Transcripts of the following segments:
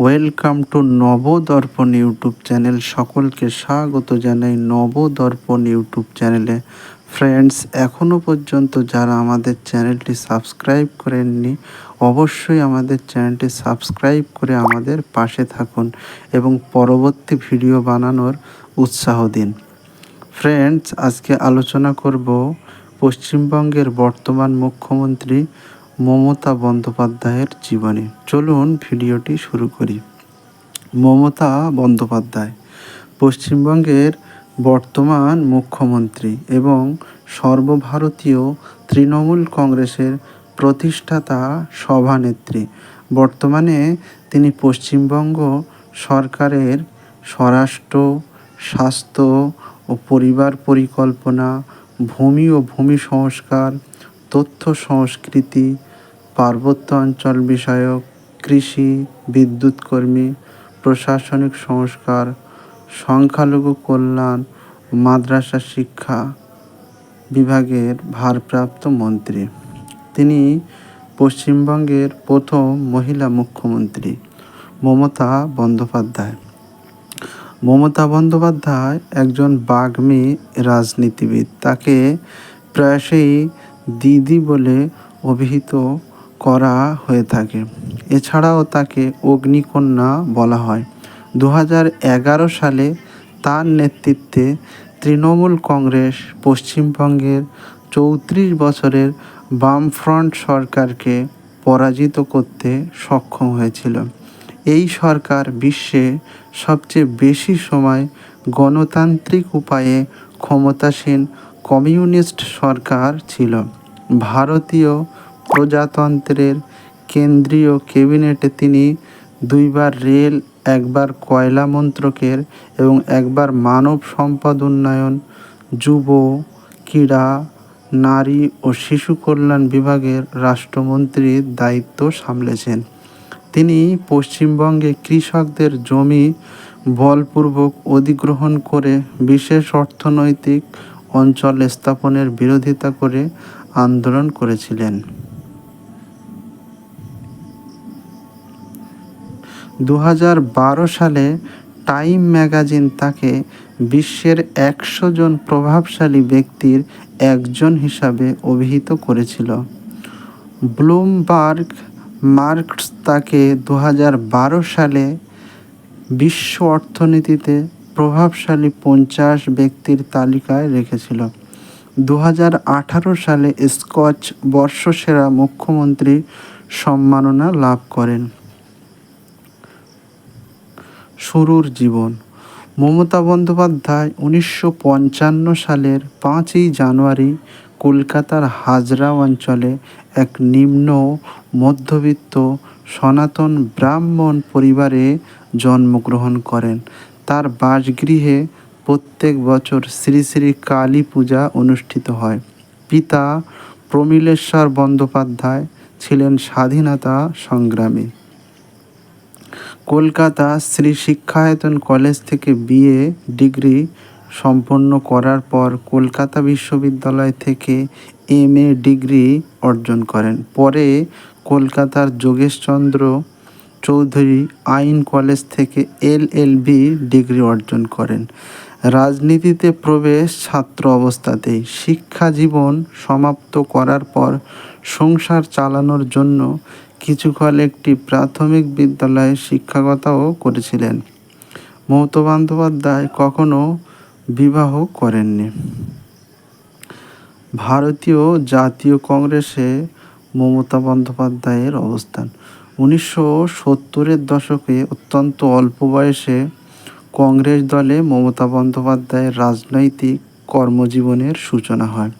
Welcome to Nabadarpan YouTube channel. সকলকে স্বাগত জানাই নবদর্পণ ইউটিউব চ্যানেলে। ফ্রেন্ডস, এখনও পর্যন্ত যারা আমাদের চ্যানেলটি সাবস্ক্রাইব করেননি, অবশ্যই আমাদের চ্যানেলটি সাবস্ক্রাইব করে আমাদের পাশে থাকুন এবং পরবর্তী ভিডিও বানানোর উৎসাহ দিন। ফ্রেন্ডস, আজকে আলোচনা করব পশ্চিমবঙ্গের বর্তমান মুখ্যমন্ত্রী মমতা বন্দ্যোপাধ্যায়ের জীবনী। চলুন ভিডিওটি শুরু করি। মমতা বন্দ্যোপাধ্যায় পশ্চিমবঙ্গের বর্তমান মুখ্যমন্ত্রী এবং সর্বভারতীয় তৃণমূল কংগ্রেসের প্রতিষ্ঠাতা সভানেত্রী। বর্তমানে তিনি পশ্চিমবঙ্গ সরকারের স্বরাষ্ট্র, স্বাস্থ্য ও পরিবার পরিকল্পনা, ভূমি ও ভূমি সংস্কার, তথ্য সংস্কৃতি, পার্বত্য অঞ্চল বিষয়ক, কৃষি, বিদ্যুৎ কর্মী, প্রশাসনিক সংস্কার, সংখ্যালঘু কল্যাণ, মাদ্রাসা শিক্ষা বিভাগের ভারপ্রাপ্ত মন্ত্রী। তিনি পশ্চিমবঙ্গের প্রথম মহিলা মুখ্যমন্ত্রী মমতা বন্দ্যোপাধ্যায়। মমতা বন্দ্যোপাধ্যায় একজন বাগ্মী রাজনীতিবিদ। তাকে প্রায়শই দিদি বলে অভিহিত করা হয়ে থাকে। এছাড়াও তাকে অগ্নিকন্যা বলা হয়। 2011 সালে তার নেতৃত্বে তৃণমূল কংগ্রেস পশ্চিমবঙ্গের 34 বছরের বামফ্রন্ট সরকারকে পরাজিত করতে সক্ষম হয়েছিল। এই সরকার বিশ্বে সবচেয়ে বেশি সময় গণতান্ত্রিক উপায়ে ক্ষমতাসীন কমিউনিস্ট সরকার ছিল। ভারতীয় প্রজাতন্ত্রের কেন্দ্রীয় ক্যাবিনেটে তিনি 2বার রেল, 1বার কয়লা মন্ত্রকের এবং 1বার মানব সম্পদ উন্নয়ন, যুব, ক্রীড়া, নারী ও শিশু কল্যাণ বিভাগের রাষ্ট্রমন্ত্রীর দায়িত্ব সামলেছেন। তিনি পশ্চিমবঙ্গে কৃষকদের জমি বলপূর্বক অধিগ্রহণ করে বিশেষ অর্থনৈতিক অঞ্চল স্থাপনের বিরোধিতা করে আন্দোলন করেছিলেন। 2012 সালে টাইম ম্যাগাজিন তাকে বিশ্বের 100 জন প্রভাবশালী ব্যক্তির একজন হিসাবে অভিহিত করেছিল। ব্লুমবার্গ মার্কস তাকে 2012 সালে বিশ্ব অর্থনীতিতে প্রভাবশালী 50 ব্যক্তির তালিকায় রেখেছিল। 2018 সালে স্কচ বর্ষসেরা মুখ্যমন্ত্রী সম্মাননা লাভ করেন। শুরুর জীবন। মমতা বন্দ্যোপাধ্যায় 1955 সালের 5ই জানুয়ারি কলকাতার হাজরা অঞ্চলে এক নিম্ন মধ্যবিত্ত সনাতন ব্রাহ্মণ পরিবারে জন্মগ্রহণ করেন। তার বাসগৃহে প্রত্যেক বছর শ্রী শ্রী কালী পূজা অনুষ্ঠিত হয়। পিতা প্রমীলেশ্বর বন্দ্যোপাধ্যায় ছিলেন স্বাধীনতা সংগ্রামী। কলকাতা শ্রী শিক্ষায়তন কলেজ থেকে বিএ ডিগ্রি সম্পন্ন করার পর কলকাতা বিশ্ববিদ্যালয় থেকে এমএ ডিগ্রি অর্জন করেন। পরে কলকাতার যোগেশচন্দ্র চৌধুরী আইন কলেজ থেকে এলএলবি ডিগ্রি অর্জন করেন। রাজনীতিতে প্রবেশ ছাত্র অবস্থাতেই। শিক্ষা জীবন সমাপ্ত করার পর সংসার চালানোর জন্য কিছুকাল একটি প্রাথমিক বিদ্যালয়ে শিক্ষকতাও করেছিলেন। মমতা বন্দ্যোপাধ্যায় কখনো বিবাহ করেননি। ভারতীয় জাতীয় কংগ্রেসে মমতা বন্দ্যোপাধ্যায়ের অবস্থান। 1970-এর দশকে অত্যন্ত অল্প বয়সে কংগ্রেস দলে মমতা বন্দ্যোপাধ্যায়ের রাজনৈতিক কর্মজীবনের সূচনা হয়।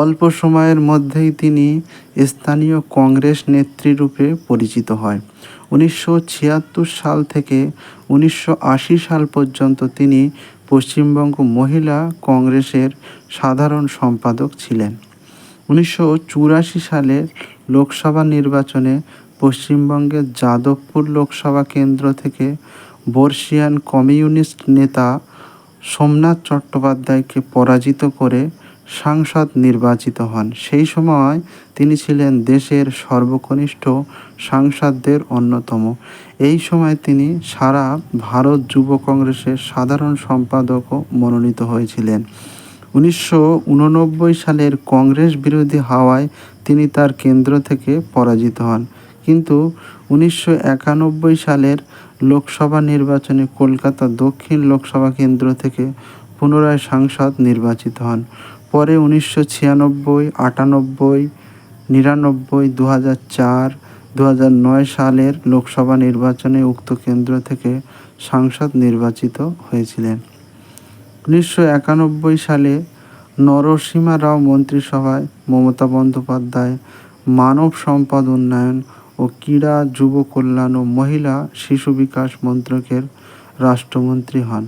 অল্প সময়ের মধ্যেই তিনি স্থানীয় কংগ্রেস নেত্রী রূপে পরিচিত হয়। 1976 সাল থেকে 1980 সাল পর্যন্ত তিনি পশ্চিমবঙ্গ মহিলা কংগ্রেসের সাধারণ সম্পাদক ছিলেন। 1984 সালের লোকসভা নির্বাচনে পশ্চিমবঙ্গের যাদবপুর লোকসভা কেন্দ্র থেকে বর্ষীয়ান কমিউনিস্ট নেতা সোমনাথ চট্টোপাধ্যায়কে পরাজিত করে সাংসদ নির্বাচিত হন। সেই সময় তিনি ছিলেন দেশের সর্বকনিষ্ঠ সাংসদদের অন্যতম। এই সময় তিনি সারা ভারত যুব কংগ্রেসের সাধারণ সম্পাদকও মনোনীত হয়েছিলেন। 1989 সালের কংগ্রেস বিরোধী হাওয়ায় তিনি তার কেন্দ্র থেকে পরাজিত হন, কিন্তু 1991 সালের লোকসভা নির্বাচনে কলকাতা দক্ষিণ লোকসভা কেন্দ্র থেকে পুনরায় সাংসদ নির্বাচিত হন। পরে 1996, 98, 99, 2004, 2009 সালের লোকসভা নির্বাচনে উক্ত কেন্দ্র থেকে সাংসদ নির্বাচিত হয়েছিলেন। 1991 সালে নরসিমা রাও মন্ত্রিসভায় মমতা বন্দ্যোপাধ্যায় মানব সম্পদ উন্নয়ন ও ক্রীড়া, যুব কল্যাণ ও মহিলা শিশু বিকাশ মন্ত্রকের রাষ্ট্রমন্ত্রী হন।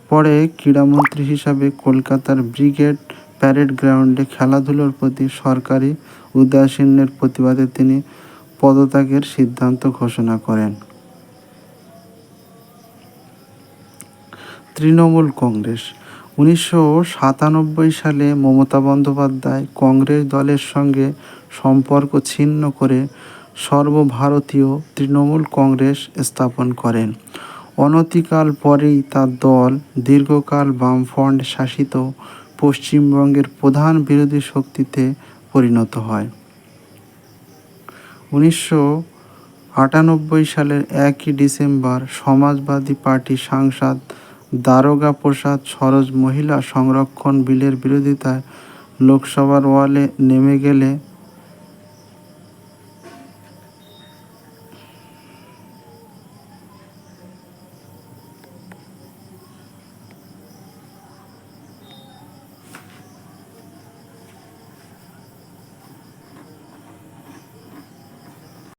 পরে ক্রীড়ামন্ত্রী হিসাবে কলকাতার ব্রিগেড প্যারেড গ্রাউন্ডে খেলাধুলোর প্রতি সরকারি উদাসীনের প্রতিবাদে তিনি পদত্যাগের সিদ্ধান্ত ঘোষণা করেন। তৃণমূল কংগ্রেস। 1997 সালে মমতা বন্দ্যোপাধ্যায় কংগ্রেস দলের সঙ্গে সম্পর্ক ছিন্ন করে সর্বভারতীয় তৃণমূল কংগ্রেস স্থাপন করেন। অনতিকাল পরেই তার দল দীর্ঘকাল বামফ্রন্ট শাসিত পশ্চিমবঙ্গের প্রধান বিরোধী শক্তিতে পরিণত হয়। 1998 সালের 1 ডিসেম্বর সমাজবাদী পার্টি সাংসদ দারোগা প্রসাদ সরোজ মহিলা সংরক্ষণ বিলের বিরোধিতায় লোকসভার ওয়ালে নেমে গেলে